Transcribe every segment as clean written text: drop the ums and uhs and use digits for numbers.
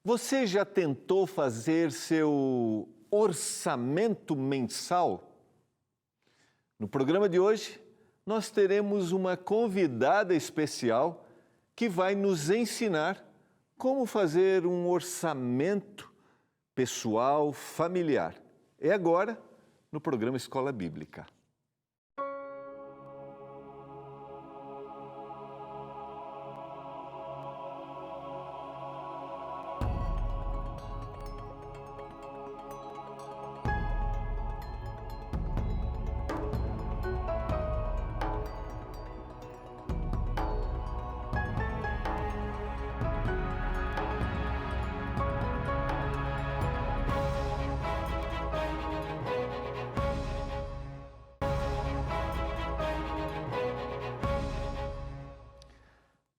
Você já tentou fazer seu orçamento mensal? No programa de hoje, nós teremos uma convidada especial que vai nos ensinar como fazer um orçamento pessoal, familiar. É agora, no programa Escola Bíblica.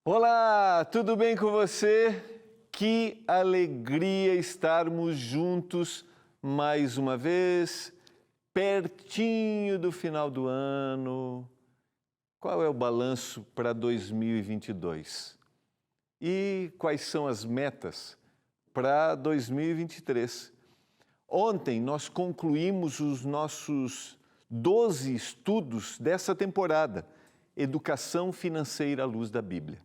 Olá, tudo bem com você? Que alegria estarmos juntos mais uma vez, pertinho do final do ano. Qual é o balanço para 2022? E quais são as metas para 2023? Ontem nós concluímos os nossos 12 estudos dessa temporada, Educação Financeira à Luz da Bíblia.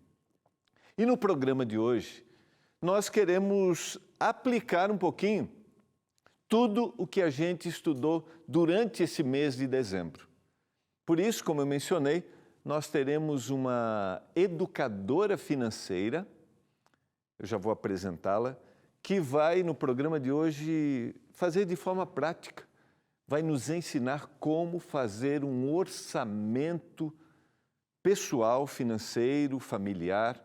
E no programa de hoje, nós queremos aplicar um pouquinho tudo o que a gente estudou durante esse mês de dezembro. Por isso, como eu mencionei, nós teremos uma educadora financeira, eu já vou apresentá-la, que vai, no programa de hoje, fazer de forma prática, vai nos ensinar como fazer um orçamento pessoal, financeiro, familiar.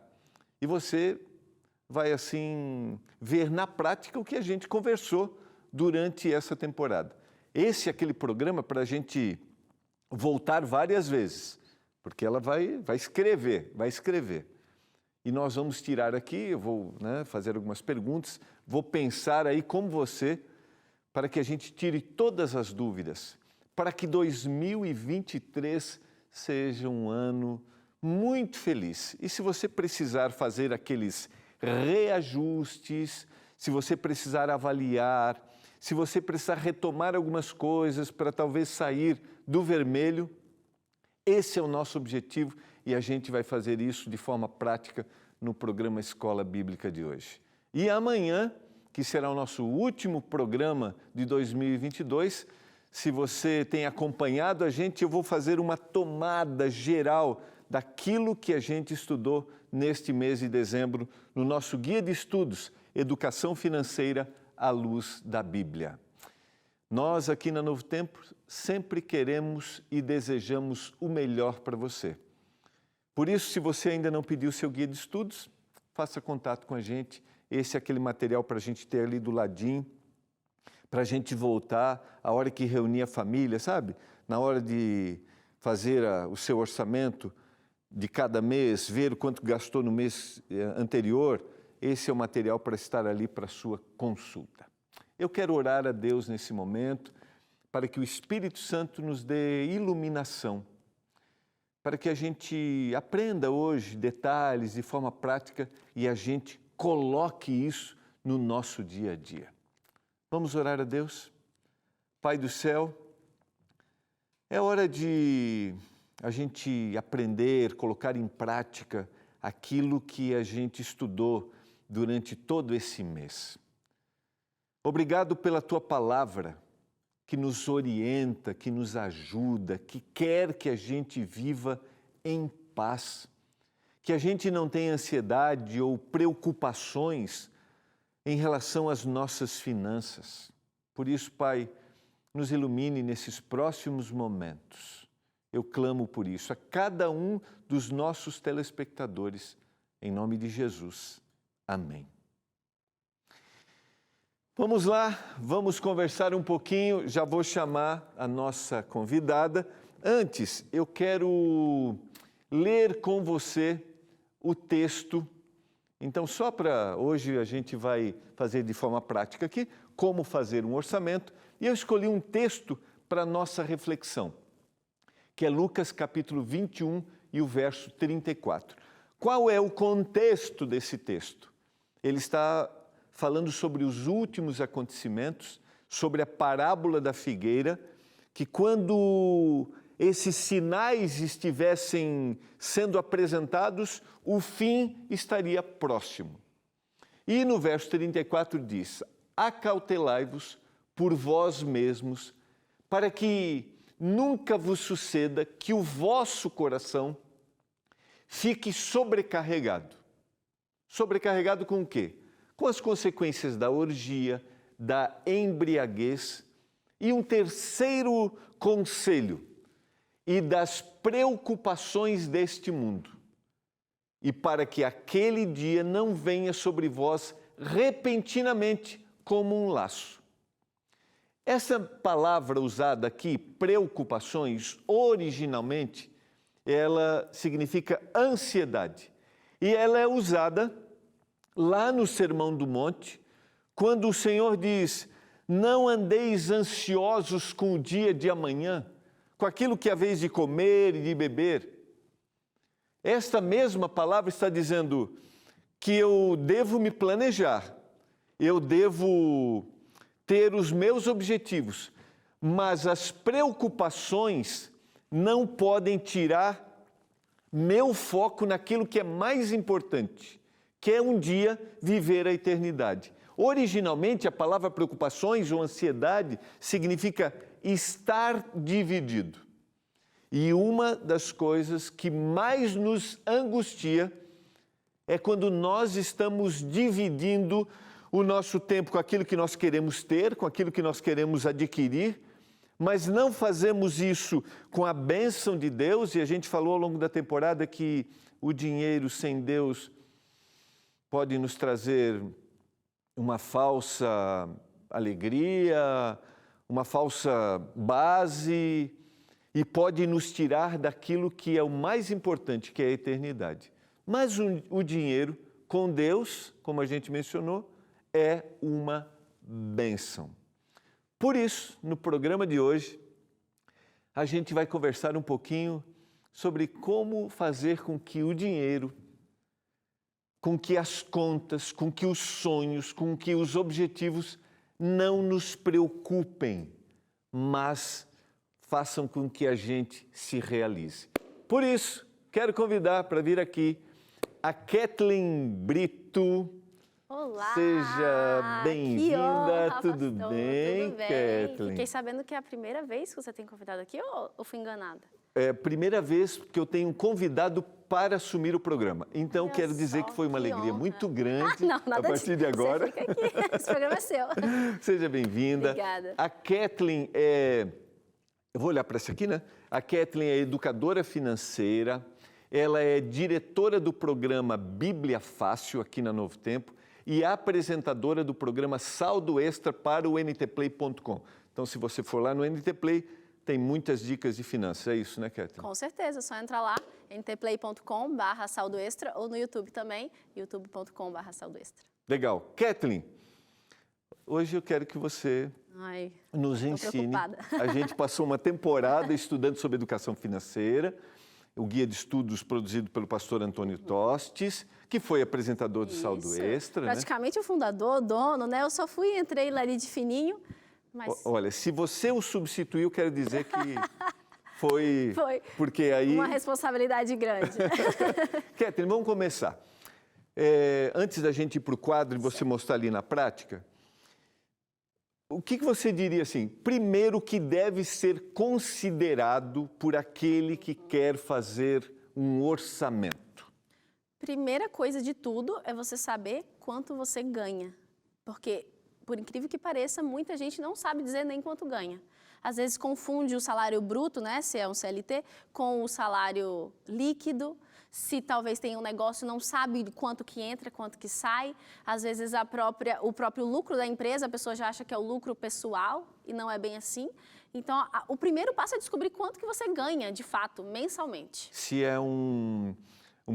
E você vai, assim, ver na prática o que a gente conversou durante essa temporada. Esse é aquele programa para a gente voltar várias vezes, porque ela vai escrever. E nós vamos tirar aqui, eu vou fazer algumas perguntas, vou pensar aí como você, para que a gente tire todas as dúvidas, para que 2023 seja um ano muito feliz. E se você precisar fazer aqueles reajustes, se você precisar avaliar, se você precisar retomar algumas coisas para talvez sair do vermelho, esse é o nosso objetivo e a gente vai fazer isso de forma prática no programa Escola Bíblica de hoje. E amanhã, que será o nosso último programa de 2022, se você tem acompanhado a gente, eu vou fazer uma tomada geral daquilo que a gente estudou neste mês de dezembro no nosso guia de estudos, Educação Financeira à Luz da Bíblia. Nós aqui na Novo Tempo sempre queremos e desejamos o melhor para você. Por isso, se você ainda não pediu seu guia de estudos, faça contato com a gente. Esse é aquele material para a gente ter ali do ladinho, para a gente voltar a hora que reunir a família, sabe? Na hora de fazer o seu orçamento de cada mês, ver o quanto gastou no mês anterior, esse é o material para estar ali para a sua consulta. Eu quero orar a Deus nesse momento, para que o Espírito Santo nos dê iluminação, para que a gente aprenda hoje detalhes de forma prática e a gente coloque isso no nosso dia a dia. Vamos orar a Deus? Pai do céu, é hora de a gente aprender, colocar em prática aquilo que a gente estudou durante todo esse mês. Obrigado pela Tua palavra, que nos orienta, que nos ajuda, que quer que a gente viva em paz, que a gente não tenha ansiedade ou preocupações em relação às nossas finanças. Por isso, Pai, nos ilumine nesses próximos momentos. Eu clamo por isso a cada um dos nossos telespectadores, em nome de Jesus. Amém. Vamos lá, vamos conversar um pouquinho, já vou chamar a nossa convidada. Antes, eu quero ler com você o texto. Então, só para hoje a gente vai fazer de forma prática aqui, como fazer um orçamento. E eu escolhi um texto para a nossa reflexão, que é Lucas capítulo 21 e o verso 34. Qual é o contexto desse texto? Ele está falando sobre os últimos acontecimentos, sobre a parábola da figueira, que quando esses sinais estivessem sendo apresentados, o fim estaria próximo. E no verso 34 diz: acautelai-vos por vós mesmos, para que nunca vos suceda que o vosso coração fique sobrecarregado. Sobrecarregado com o quê? Com as consequências da orgia, da embriaguez. E um terceiro conselho: e das preocupações deste mundo. E para que aquele dia não venha sobre vós repentinamente como um laço. Essa palavra usada aqui, preocupações, originalmente, ela significa ansiedade. E ela é usada lá no Sermão do Monte, quando o Senhor diz: não andeis ansiosos com o dia de amanhã, com aquilo que haveis de comer e de beber. Esta mesma palavra está dizendo que eu devo me planejar, eu devo ter os meus objetivos, mas as preocupações não podem tirar meu foco naquilo que é mais importante, que é um dia viver a eternidade. Originalmente, a palavra preocupações ou ansiedade significa estar dividido. E uma das coisas que mais nos angustia é quando nós estamos dividindo o nosso tempo com aquilo que nós queremos ter, com aquilo que nós queremos adquirir, mas não fazemos isso com a bênção de Deus. E a gente falou ao longo da temporada que o dinheiro sem Deus pode nos trazer uma falsa alegria, uma falsa base, e pode nos tirar daquilo que é o mais importante, que é a eternidade. Mas o dinheiro, com Deus, como a gente mencionou, é uma bênção. Por isso, no programa de hoje, a gente vai conversar um pouquinho sobre como fazer com que o dinheiro, com que as contas, com que os sonhos, com que os objetivos não nos preocupem, mas façam com que a gente se realize. Por isso, quero convidar para vir aqui a Kathleen Brito. Olá! Seja bem-vinda, tudo bem, Tudo bem? Kathleen? Fiquei sabendo que é a primeira vez que você tem convidado aqui ou fui enganada? É a primeira vez que eu tenho um convidado para assumir o programa. Então, Olha quero dizer só, que foi uma que alegria honra. muito grande Não, nada a partir de agora. Você fica aqui, esse programa é seu. Seja bem-vinda. Obrigada. A Kathleen é... Eu vou olhar para essa aqui, né? A Kathleen é educadora financeira, ela é diretora do programa Bíblia Fácil aqui na Novo Tempo e apresentadora do programa Saldo Extra para o ntplay.com. Então, se você for lá no NT Play, tem muitas dicas de finanças. É isso, né, Kathleen? Com certeza, é só entrar lá, ntplay.com/saldoextra ou no YouTube também, youtube.com/saldoextra. Legal. Kathleen, hoje eu quero que você nos ensine. Preocupada. A gente passou uma temporada estudando sobre educação financeira, o guia de estudos produzido pelo pastor Antônio Tostes, que foi apresentador do Saldo Extra. Praticamente o fundador, o dono, né? Eu só entrei lá ali de fininho, mas... Olha, se você o substituiu, quero dizer que foi porque aí... uma responsabilidade grande. Kathleen, vamos começar. Antes da gente ir para o quadro e você mostrar ali na prática, o que você diria assim, primeiro que deve ser considerado por aquele que quer fazer um orçamento? Primeira coisa de tudo é você saber quanto você ganha, porque, por incrível que pareça, muita gente não sabe dizer nem quanto ganha. Às vezes confunde o salário bruto, né, se é um CLT, com o salário líquido. Se talvez tenha um negócio, não sabe quanto que entra, quanto que sai. Às vezes o próprio lucro da empresa, a pessoa já acha que é o lucro pessoal e não é bem assim. Então, o primeiro passo é descobrir quanto que você ganha, de fato, mensalmente. Se é um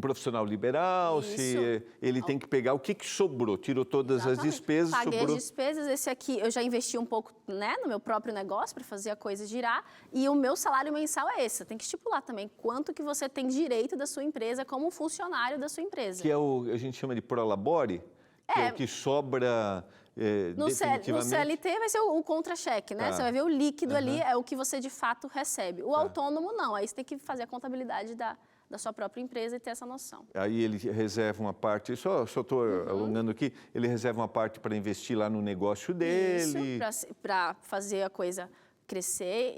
profissional liberal, Isso. se ele tem que pegar o que sobrou, tirou todas as despesas, Paguei sobrou... as despesas, esse aqui eu já investi um pouco, né, no meu próprio negócio para fazer a coisa girar, e o meu salário mensal é esse. Você tem que estipular também quanto que você tem direito da sua empresa como funcionário da sua empresa. Que é a gente chama de prolabore, que é o que sobra definitivamente? No CLT vai ser o contra-cheque, né? Tá. Você vai ver o líquido ali, é o que você de fato recebe. O autônomo não, aí você tem que fazer a contabilidade da sua própria empresa e ter essa noção. Aí ele reserva uma parte, só estou alongando aqui, ele reserva uma parte para investir lá no negócio dele. Isso, para fazer a coisa crescer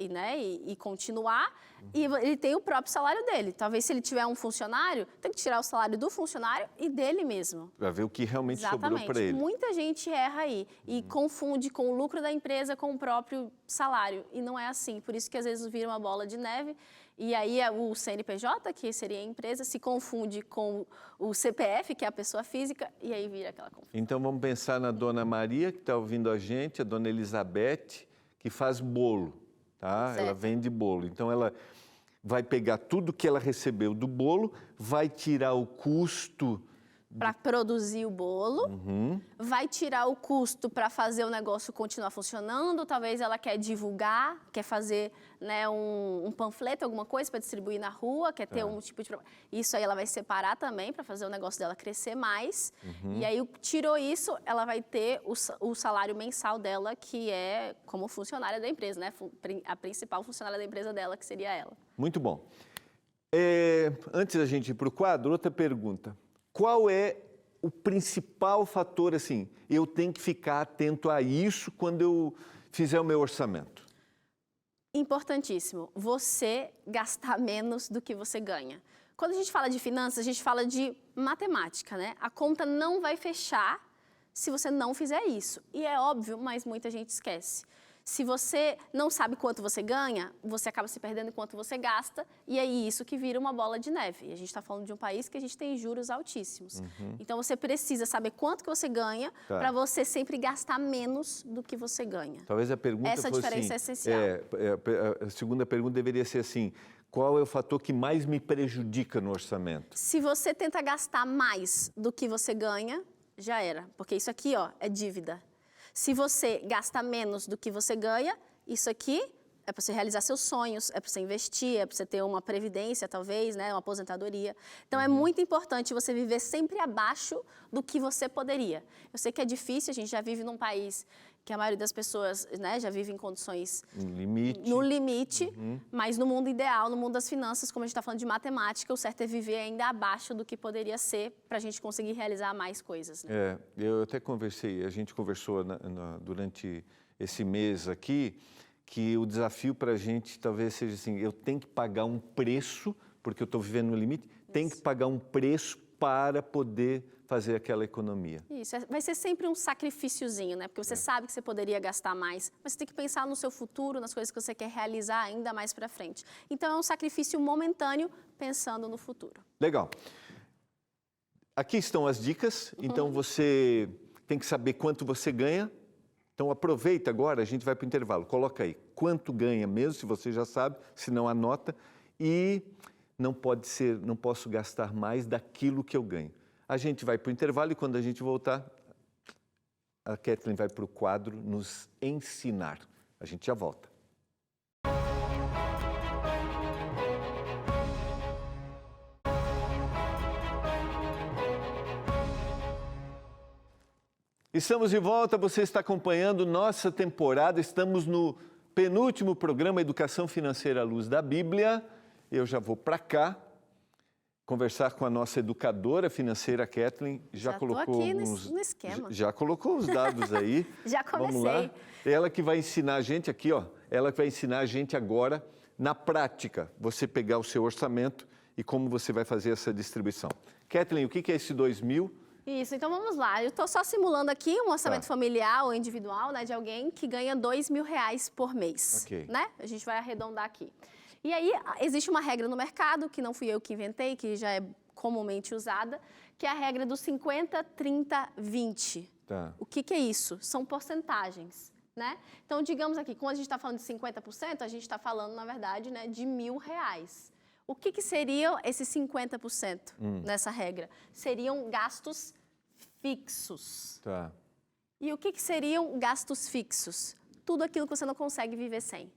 e continuar. E ele tem o próprio salário dele. Talvez se ele tiver um funcionário, tem que tirar o salário do funcionário e dele mesmo. Para ver o que realmente sobrou para ele. Muita gente erra aí e confunde com o lucro da empresa com o próprio salário. E não é assim. Por isso que às vezes vira uma bola de neve. E aí o CNPJ, que seria a empresa, se confunde com o CPF, que é a pessoa física, e aí vira aquela confusão. Então vamos pensar na dona Maria, que está ouvindo a gente, a dona Elizabeth, que faz bolo, tá? Certo. Ela vende bolo. Então ela vai pegar tudo que ela recebeu do bolo, vai tirar o custo para produzir o bolo, vai tirar o custo para fazer o negócio continuar funcionando, talvez ela quer divulgar, quer fazer, né, um panfleto, alguma coisa para distribuir na rua, quer ter um tipo de... Isso aí ela vai separar também para fazer o negócio dela crescer mais, e aí tirou isso, ela vai ter o salário mensal dela, que é como funcionária da empresa, né, a principal funcionária da empresa dela, que seria ela. Muito bom. Antes da gente ir para o quadro, outra pergunta. Qual é o principal fator, assim, eu tenho que ficar atento a isso quando eu fizer o meu orçamento? Importantíssimo, você gastar menos do que você ganha. Quando a gente fala de finanças, a gente fala de matemática, né? A conta não vai fechar se você não fizer isso. E é óbvio, mas muita gente esquece. Se você não sabe quanto você ganha, você acaba se perdendo em quanto você gasta, e é isso que vira uma bola de neve. E a gente está falando de um país que a gente tem juros altíssimos. Então, você precisa saber quanto que você ganha para você sempre gastar menos do que você ganha. Talvez a pergunta Essa fosse diferença é essencial. A segunda pergunta deveria ser assim, qual é o fator que mais me prejudica no orçamento? Se você tenta gastar mais do que você ganha, já era. Porque isso aqui, ó, é dívida. Se você gasta menos do que você ganha, isso aqui é para você realizar seus sonhos, é para você investir, é para você ter uma previdência, talvez, né, uma aposentadoria. Então, é muito importante você viver sempre abaixo do que você poderia. Eu sei que é difícil, a gente já vive num país que a maioria das pessoas, né, já vive em condições no limite, mas no mundo ideal, no mundo das finanças, como a gente está falando de matemática, o certo é viver ainda abaixo do que poderia ser para a gente conseguir realizar mais coisas. Né? Eu até conversei, a gente conversou durante esse mês aqui, que o desafio para a gente talvez seja assim, eu tenho que pagar um preço, porque eu estou vivendo no limite, tenho que pagar um preço para poder fazer aquela economia. Isso, vai ser sempre um sacrifíciozinho, né? Porque você sabe que você poderia gastar mais, mas você tem que pensar no seu futuro, nas coisas que você quer realizar ainda mais para frente. Então, é um sacrifício momentâneo pensando no futuro. Legal. Aqui estão as dicas, então você tem que saber quanto você ganha. Então, aproveita agora, a gente vai para o intervalo. Coloca aí quanto ganha mesmo, se você já sabe, se não anota. E não posso gastar mais daquilo que eu ganho. A gente vai para o intervalo e quando a gente voltar, a Kathleen vai para o quadro nos ensinar. A gente já volta. Estamos de volta, você está acompanhando nossa temporada, estamos no penúltimo programa Educação Financeira à Luz da Bíblia. Eu já vou para cá conversar com a nossa educadora financeira, Kathleen. Já colocou aqui no esquema. Já colocou os dados aí. Já comecei. Vamos lá. Ela que vai ensinar a gente aqui, ó. Ela que vai ensinar a gente agora, na prática, você pegar o seu orçamento e como você vai fazer essa distribuição. Kathleen, o que é esse 2.000? Isso, então vamos lá. Eu estou só simulando aqui um orçamento familiar ou individual, né, de alguém que ganha R$2.000 por mês. Ok. Né? A gente vai arredondar aqui. E aí, existe uma regra no mercado, que não fui eu que inventei, que já é comumente usada, que é a regra do 50, 30, 20. Tá. O que é isso? São porcentagens, né? Então, digamos aqui, quando a gente está falando de 50%, a gente está falando, na verdade, né, de R$1.000. O que seriam esses 50% nessa regra? Seriam gastos fixos. Tá. E o que seriam gastos fixos? Tudo aquilo que você não consegue viver sem.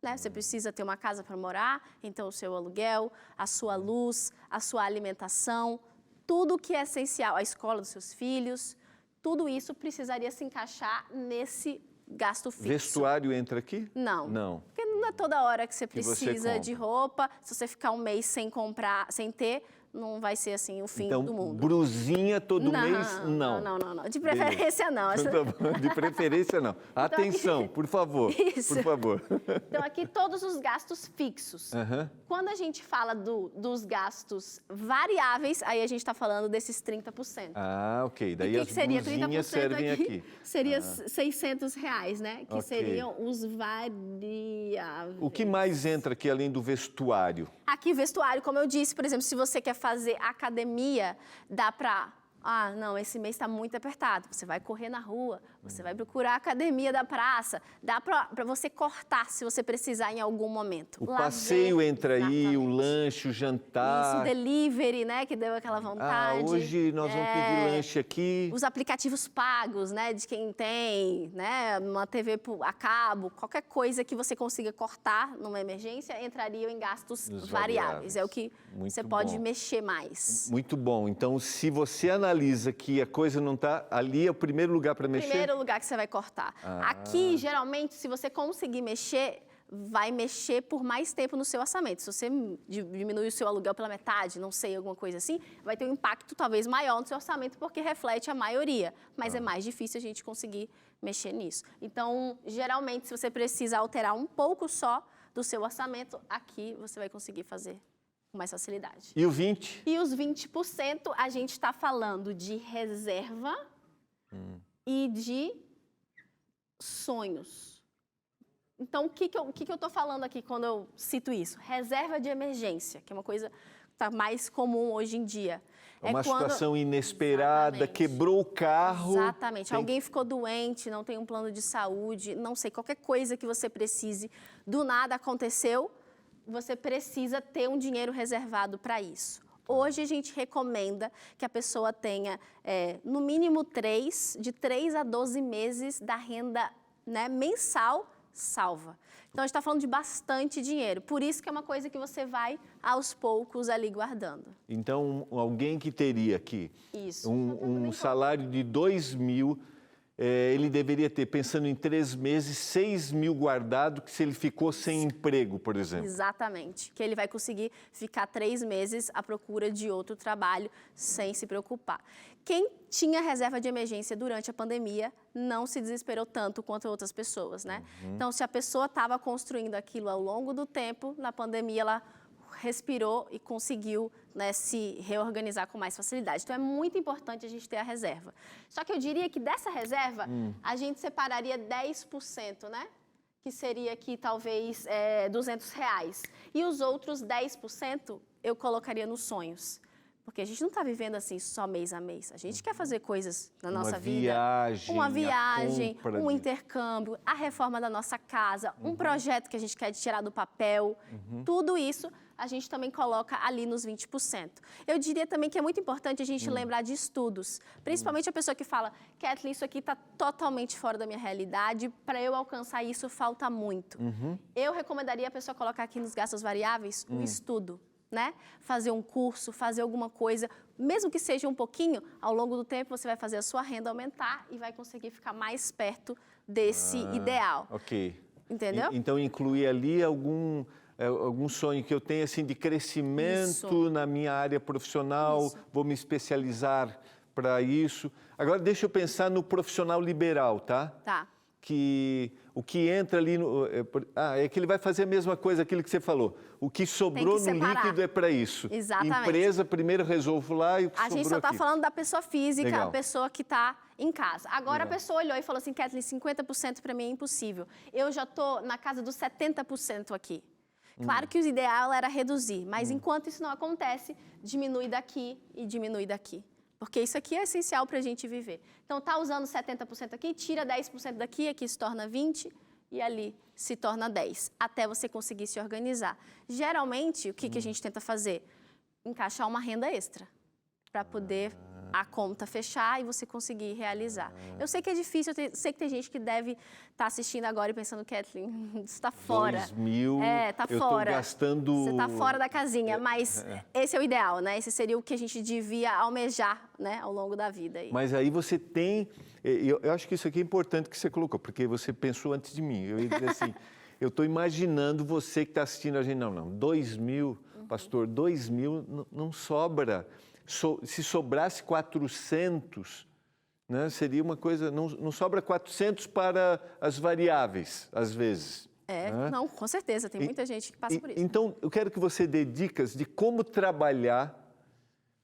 Né? Você precisa ter uma casa para morar, então o seu aluguel, a sua luz, a sua alimentação, tudo que é essencial, a escola dos seus filhos, tudo isso precisaria se encaixar nesse gasto fixo. Vestuário entra aqui? Não. Não. Porque não é toda hora que você Que você precisa compra. de roupa. Se você ficar um mês sem comprar, sem ter, não vai ser assim o fim Então, do mundo. brusinha todo mês, não. Não. De preferência, não. Então, tá bom. De preferência, não. Atenção, por favor. Isso. Por favor. Então, aqui todos os gastos fixos. Aham. Quando a gente fala dos gastos variáveis, aí a gente está falando desses 30%. Ah, ok. Daí E o as que seria blusinhas 30% servem aqui. Seria R$600, né? Que Ok. seriam os variáveis. O que mais entra aqui além do vestuário? Aqui, vestuário, como eu disse, por exemplo, se você quer fazer academia, dá para... Ah, não, esse mês está muito apertado. Você vai correr na rua, você vai procurar a academia da praça. Dá para você cortar se você precisar em algum momento. O Lazer, passeio entra aí, o exatamente. lanche, o jantar. Isso, o delivery, né, que deu aquela Ah, vontade. hoje nós vamos pedir lanche aqui. Os aplicativos pagos, né, de quem tem, né, uma TV a cabo, qualquer coisa que você consiga cortar numa emergência, entrariam em gastos Nos variáveis. É o que Muito você pode bom. mexer mais. Muito bom. Então, se você analisa que a coisa não está ali, é o primeiro lugar para mexer? Primeiro lugar que você vai cortar. Aqui, geralmente, se você conseguir mexer, vai mexer por mais tempo no seu orçamento. Se você diminuir o seu aluguel pela metade, não sei, alguma coisa assim, vai ter um impacto talvez maior no seu orçamento, porque reflete a maioria. Mas é mais difícil a gente conseguir mexer nisso. Então, geralmente, se você precisa alterar um pouco só do seu orçamento, aqui você vai conseguir fazer com mais facilidade. E o 20%? E os 20%, a gente está falando de reserva e de sonhos. Então, o que eu estou falando aqui quando eu cito isso? Reserva de emergência, que é uma coisa que está mais comum hoje em dia. É uma quando... situação inesperada, Exatamente. quebrou o carro. Exatamente. Alguém ficou doente, não tem um plano de saúde, não sei, qualquer coisa que você precise, do nada aconteceu, você precisa ter um dinheiro reservado para isso. Hoje a gente recomenda que a pessoa tenha, no mínimo, de 3 a 12 meses da renda, né, mensal salva. Então, a gente está falando de bastante dinheiro. Por isso que é uma coisa que você vai, aos poucos, ali guardando. Então, alguém que teria aqui Isso. um salário de 2.000, ele deveria ter, pensando em 3 meses, 6.000 guardado, que se ele ficou sem emprego, por exemplo. Exatamente. Que ele vai conseguir ficar 3 meses à procura de outro trabalho sem se preocupar. Quem tinha reserva de emergência durante a pandemia não se desesperou tanto quanto outras pessoas, né? Então, se a pessoa estava construindo aquilo ao longo do tempo, na pandemia ela respirou e conseguiu, né, se reorganizar com mais facilidade. Então, é muito importante a gente ter a reserva. Só que eu diria que dessa reserva, a gente separaria 10%, né? Que seria aqui, talvez, R$200. E os outros 10% eu colocaria nos sonhos. Porque a gente não está vivendo assim só mês a mês. A gente quer fazer coisas na nossa vida. Uma viagem, um intercâmbio, a reforma da nossa casa, um projeto que a gente quer tirar do papel. Tudo isso a gente também coloca ali nos 20%. Eu diria também que é muito importante a gente lembrar de estudos. Principalmente a pessoa que fala, Kathleen, isso aqui está totalmente fora da minha realidade, para eu alcançar isso falta muito. Eu recomendaria a pessoa colocar aqui nos gastos variáveis um estudo. Né? Fazer um curso, fazer alguma coisa, mesmo que seja um pouquinho, ao longo do tempo você vai fazer a sua renda aumentar e vai conseguir ficar mais perto desse ideal. Ok. Entendeu? Então, incluir ali algum sonho que eu tenha assim, de crescimento na minha área profissional, vou me especializar para isso. Agora, deixa eu pensar no profissional liberal, tá? Tá. Que o que entra ali é que ele vai fazer a mesma coisa, aquilo que você falou. O que sobrou no líquido é para isso. Exatamente. Empresa, primeiro resolvo lá e o que sobrou A gente só está aqui. falando da pessoa física, Legal. a pessoa que está em casa. Agora a pessoa olhou e falou assim, Kathleen, 50% para mim é impossível. Eu já estou na casa dos 70% aqui. Claro que o ideal era reduzir, mas enquanto isso não acontece, diminui daqui e diminui daqui. Porque isso aqui é essencial para a gente viver. Então, está usando 70% aqui, tira 10% daqui, aqui se torna 20% e ali se torna 10%, até você conseguir se organizar. Geralmente, o que a gente tenta fazer? Encaixar uma renda extra, para poder a conta fechar e você conseguir realizar. Eu sei que é difícil, sei que tem gente que deve estar assistindo agora e pensando, Kathleen, isso está fora. 2.000, tá eu fora. estou gastando... Você está fora da casinha, mas esse é o ideal, né? Esse seria o que a gente devia almejar, né, ao longo da vida. Mas aí você tem... Eu acho que isso aqui é importante que você colocou, porque você pensou antes de mim. Eu ia dizer assim, eu estou imaginando você que está assistindo a gente, não, 2.000, pastor, 2.000 não sobra. Se sobrasse 400, né, seria uma coisa... Não sobra 400 para as variáveis, às vezes. Né? Não, com certeza, tem muita gente que passa por isso. Então, eu quero que você dê dicas de como trabalhar.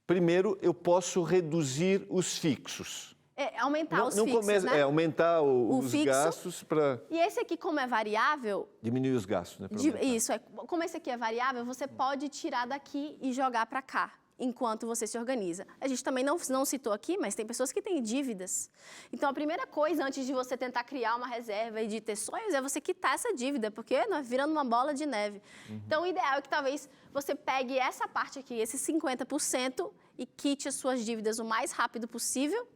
Primeiro, eu posso reduzir os fixos. Aumentar os fixos, né? Aumentar os fixo, gastos para... E esse aqui, como é variável... Diminuir os gastos, né? Isso, como esse aqui é variável, você pode tirar daqui e jogar para cá, enquanto você se organiza. A gente também não citou aqui, mas tem pessoas que têm dívidas. Então, a primeira coisa, antes de você tentar criar uma reserva e de ter sonhos, é você quitar essa dívida, porque nós virando uma bola de neve. Então, o ideal é que talvez você pegue essa parte aqui, esse 50%, e quite as suas dívidas o mais rápido possível,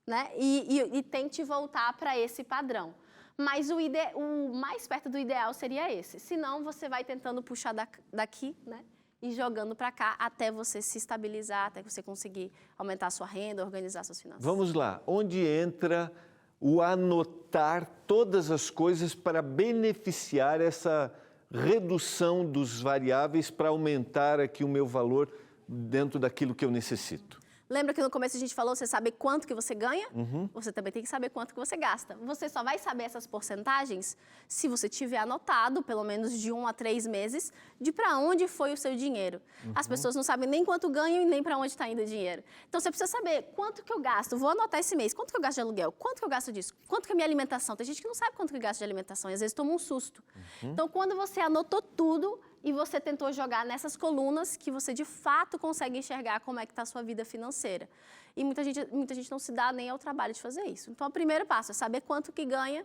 né? E tente voltar para esse padrão. Mas o mais perto do ideal seria esse. Senão, você vai tentando puxar daqui, né? E jogando para cá até você se estabilizar, até você conseguir aumentar a sua renda, organizar suas finanças. Vamos lá. Onde entra o anotar todas as coisas para beneficiar essa redução dos variáveis para aumentar aqui o meu valor dentro daquilo que eu necessito? Lembra que no começo a gente falou, você sabe quanto que você ganha? Você também tem que saber quanto que você gasta. Você só vai saber essas porcentagens se você tiver anotado, pelo menos de 1 a 3 meses, de para onde foi o seu dinheiro. As pessoas não sabem nem quanto ganham e nem para onde está indo o dinheiro. Então, você precisa saber quanto que eu gasto. Vou anotar esse mês. Quanto que eu gasto de aluguel? Quanto que eu gasto disso? Quanto que é a minha alimentação? Tem gente que não sabe quanto que gasta de alimentação e às vezes toma um susto. Então, quando você anotou tudo... E você tentou jogar nessas colunas que você, de fato, consegue enxergar como é que está a sua vida financeira. E muita gente não se dá nem ao trabalho de fazer isso. Então, o primeiro passo é saber quanto que ganha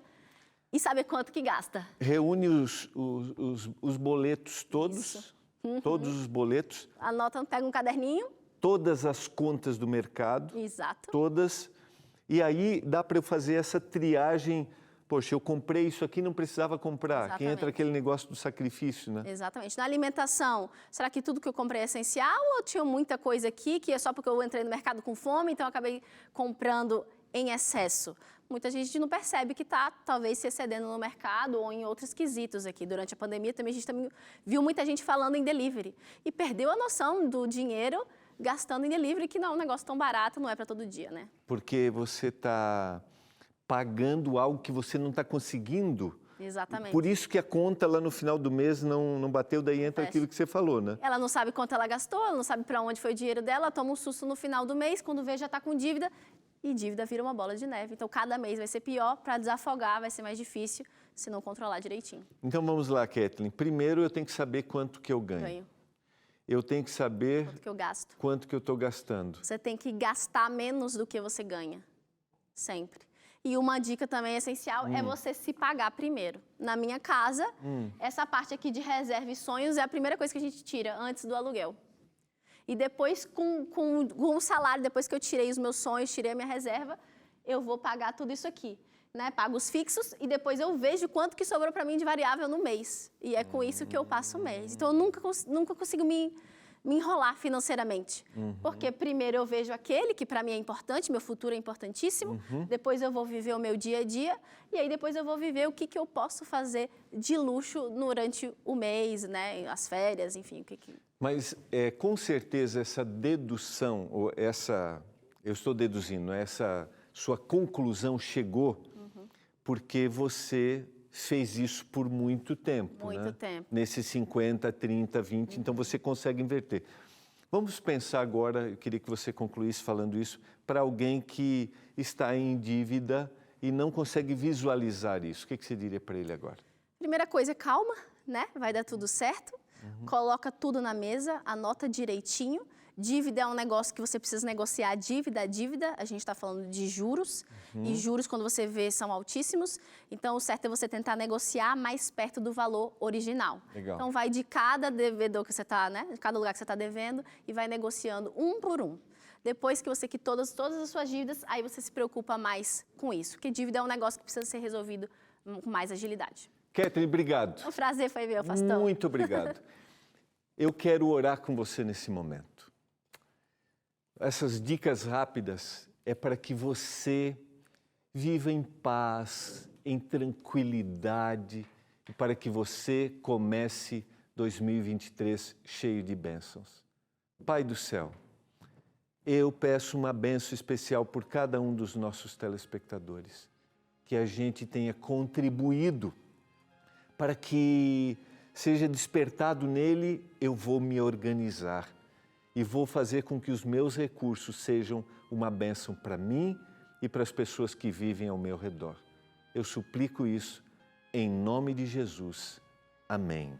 e saber quanto que gasta. Reúne os boletos todos, todos os boletos. Anota, pega um caderninho. Todas as contas do mercado. Exato. Todas. E aí dá para eu fazer essa triagem... Poxa, eu comprei isso aqui, não precisava comprar. Exatamente. Que entra aquele negócio do sacrifício, né? Exatamente. Na alimentação, será que tudo que eu comprei é essencial ou tinha muita coisa aqui que é só porque eu entrei no mercado com fome, então eu acabei comprando em excesso? Muita gente não percebe que está, talvez, se excedendo no mercado ou em outros quesitos aqui. Durante a pandemia, também a gente viu muita gente falando em delivery e perdeu a noção do dinheiro gastando em delivery, que não é um negócio tão barato, não é para todo dia, né? Porque você está... pagando algo que você não está conseguindo. Exatamente. Por isso que a conta lá no final do mês não bateu, daí entra aquilo que você falou, né? Ela não sabe quanto ela gastou, ela não sabe para onde foi o dinheiro dela, toma um susto no final do mês, quando vê já está com dívida, e dívida vira uma bola de neve. Então, cada mês vai ser pior, para desafogar vai ser mais difícil, se não controlar direitinho. Então, vamos lá, Kathleen. Primeiro, eu tenho que saber quanto que eu ganho. Eu tenho que saber quanto que eu gasto. Quanto que eu estou gastando. Você tem que gastar menos do que você ganha, sempre. E uma dica também essencial é você se pagar primeiro. Na minha casa, essa parte aqui de reserva e sonhos é a primeira coisa que a gente tira antes do aluguel. E depois, com o salário, depois que eu tirei os meus sonhos, tirei a minha reserva, eu vou pagar tudo isso aqui. Né? Pago os fixos e depois eu vejo quanto que sobrou para mim de variável no mês. E é com isso que eu passo o mês. Então, eu nunca consigo me enrolar financeiramente. Porque primeiro eu vejo aquele que para mim é importante, meu futuro é importantíssimo, depois eu vou viver o meu dia a dia, e aí depois eu vou viver o que eu posso fazer de luxo durante o mês, né? As férias, enfim. Mas com certeza essa dedução, ou eu estou deduzindo, essa sua conclusão chegou porque você fez isso por muito tempo. Muito tempo. Nesses 50, 30, 20, então você consegue inverter. Vamos pensar agora, eu queria que você concluísse falando isso, para alguém que está em dívida e não consegue visualizar isso. O que você diria para ele agora? Primeira coisa, calma, né? Vai dar tudo certo. Coloca tudo na mesa, anota direitinho. Dívida é um negócio que você precisa negociar dívida a dívida. A gente está falando de juros. E juros, quando você vê, são altíssimos. Então, o certo é você tentar negociar mais perto do valor original. Legal. Então, vai de cada devedor que você está, né? De cada lugar que você está devendo e vai negociando um por um. Depois que você quitou todas as suas dívidas, aí você se preocupa mais com isso. Porque dívida é um negócio que precisa ser resolvido com mais agilidade. Catherine, obrigado. O prazer foi meu, pastor. Muito obrigado. Eu quero orar com você nesse momento. Essas dicas rápidas é para que você viva em paz, em tranquilidade, e para que você comece 2023 cheio de bênçãos. Pai do céu, eu peço uma bênção especial por cada um dos nossos telespectadores, que a gente tenha contribuído para que seja despertado nele, eu vou me organizar e vou fazer com que os meus recursos sejam uma bênção para mim e para as pessoas que vivem ao meu redor. Eu suplico isso em nome de Jesus. Amém.